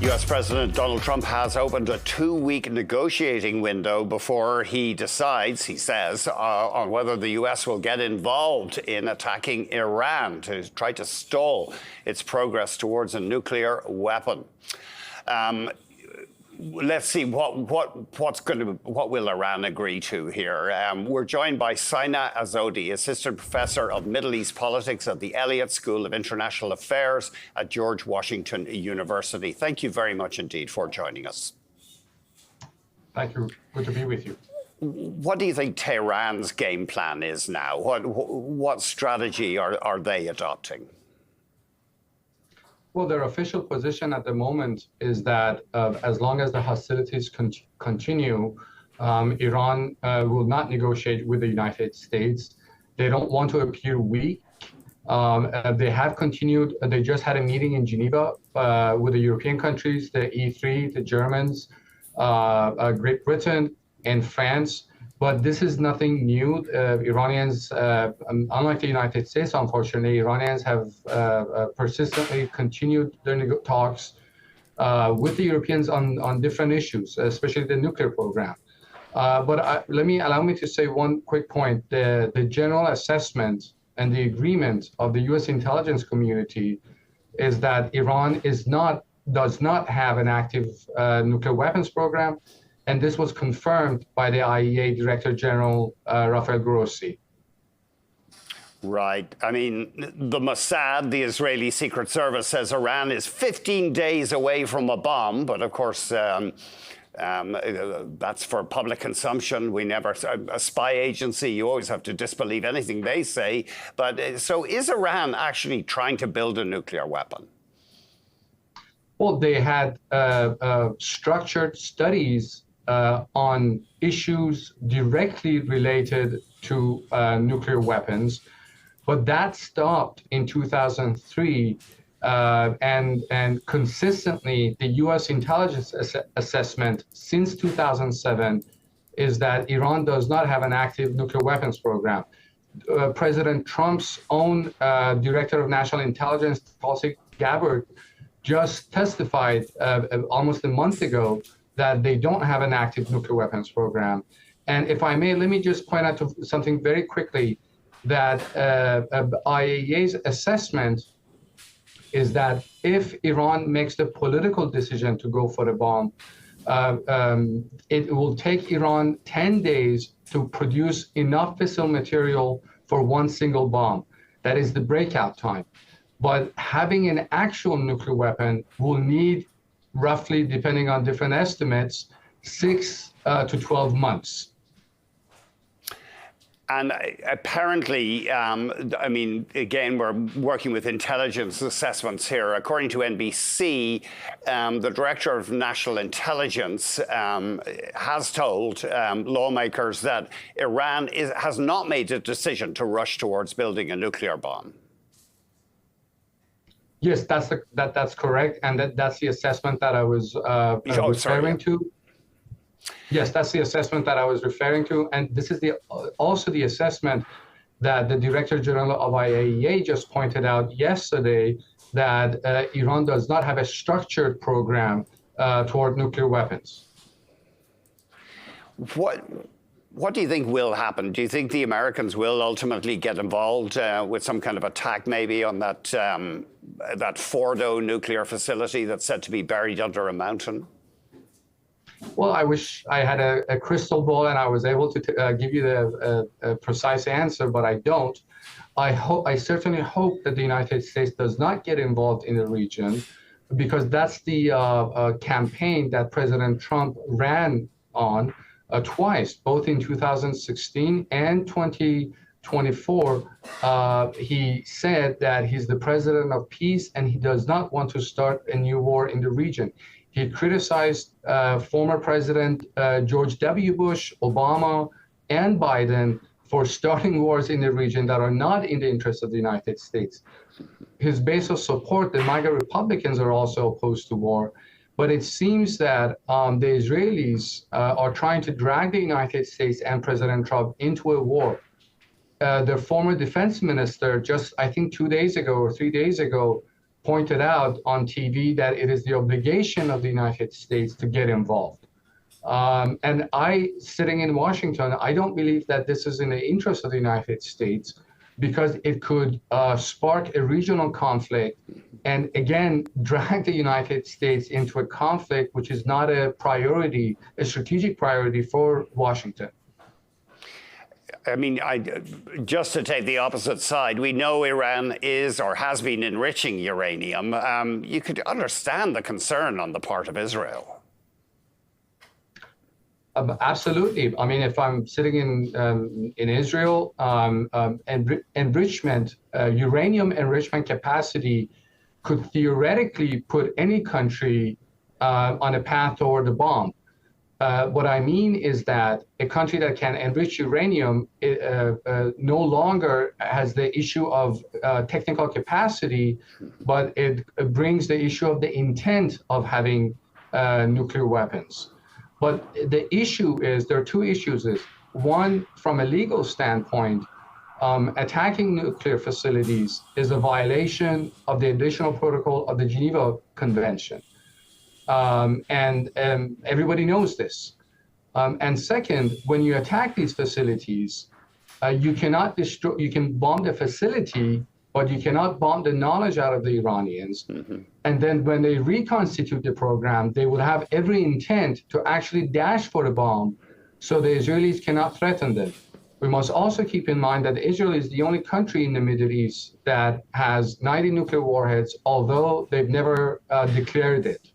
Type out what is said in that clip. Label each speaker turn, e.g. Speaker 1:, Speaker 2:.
Speaker 1: U.S. President Donald Trump has opened a 2-week negotiating window before he decides, he says, on whether the U.S. will get involved in attacking Iran to try to stall its progress towards a nuclear weapon. Let's see what will Iran agree to here. We're joined by Sina Azodi, assistant professor of Middle East politics at the Elliott School of International Affairs at George Washington University. Thank you very much indeed for joining us.
Speaker 2: Thank you. Good to be with you.
Speaker 1: What do you think Tehran's game plan is now? What strategy are they adopting?
Speaker 2: Well, their official position at the moment is that as long as the hostilities continue, Iran will not negotiate with the United States. They don't want to appear weak. They have continued. They just had a meeting in Geneva with the European countries, the E3, the Germans, Great Britain, and France. But this is nothing new. Iranians, unlike the United States, unfortunately, Iranians have persistently continued their talks with the Europeans on different issues, especially the nuclear program. But allow me to say one quick point. The general assessment and the agreement of the U.S. intelligence community is that Iran does not have an active nuclear weapons program. And this was confirmed by the IAEA Director General, Rafael Grossi.
Speaker 1: Right. I mean, the Mossad, the Israeli Secret Service, says Iran is 15 days away from a bomb. But of course, that's for public consumption. A spy agency, you always have to disbelieve anything they say. But so is Iran actually trying to build a nuclear weapon?
Speaker 2: Well, they had structured studies on issues directly related to nuclear weapons, but that stopped in 2003, and consistently the U.S. intelligence assessment since 2007 is that Iran does not have an active nuclear weapons program. President Trump's own Director of National Intelligence, Tulsi Gabbard, just testified almost a month ago that they don't have an active nuclear weapons program. And if I may, let me just point out to something very quickly, that IAEA's assessment is that if Iran makes the political decision to go for a bomb, it will take Iran 10 days to produce enough fissile material for one single bomb. That is the breakout time. But having an actual nuclear weapon will need roughly, depending on different estimates, 6 to 12 months.
Speaker 1: And apparently, I mean, again, we're working with intelligence assessments here. According to NBC, the Director of National Intelligence has told lawmakers that Iran has not made a decision to rush towards building a nuclear bomb.
Speaker 2: Yes, that's correct, and that's the assessment that I was referring to. Yes, that's the assessment that I was referring to, and this is also the assessment that the Director General of IAEA just pointed out yesterday, that Iran does not have a structured program toward nuclear weapons.
Speaker 1: What do you think will happen? Do you think the Americans will ultimately get involved with some kind of attack maybe on that Fordo nuclear facility that's said to be buried under a mountain?
Speaker 2: Well, I wish I had a crystal ball and I was able to give you the precise answer, but I don't. I certainly hope that the United States does not get involved in the region, because that's the campaign that President Trump ran on twice, both in 2016 and 2024. He said that he's the president of peace and he does not want to start a new war in the region. He criticized former President George W. Bush, Obama, and Biden for starting wars in the region that are not in the interest of the United States. His base of support, the MAGA Republicans, are also opposed to war. But it seems that the Israelis are trying to drag the United States and President Trump into a war. Their former defense minister just, I think 2 days ago or 3 days ago, pointed out on TV that it is the obligation of the United States to get involved. And sitting in Washington, I don't believe that this is in the interest of the United States, because it could spark a regional conflict and again drag the United States into a conflict which is not a priority, a strategic priority for Washington.
Speaker 1: I mean, just to take the opposite side, we know Iran is or has been enriching uranium. You could understand the concern on the part of Israel.
Speaker 2: Absolutely. I mean, if I'm sitting in Israel, uranium enrichment capacity could theoretically put any country on a path toward a bomb. What I mean is that a country that can enrich uranium no longer has the issue of technical capacity, but it brings the issue of the intent of having nuclear weapons. But the issue is, there are two issues. One, from a legal standpoint, attacking nuclear facilities is a violation of the additional protocol of the Geneva Convention. And everybody knows this. And second, when you attack these facilities, you cannot destroy, you can bomb the facility, but you cannot bomb the knowledge out of the Iranians. Mm-hmm. And then when they reconstitute the program, they will have every intent to actually dash for a bomb, so the Israelis cannot threaten them. We must also keep in mind that Israel is the only country in the Middle East that has 90 nuclear warheads, although they've never declared it.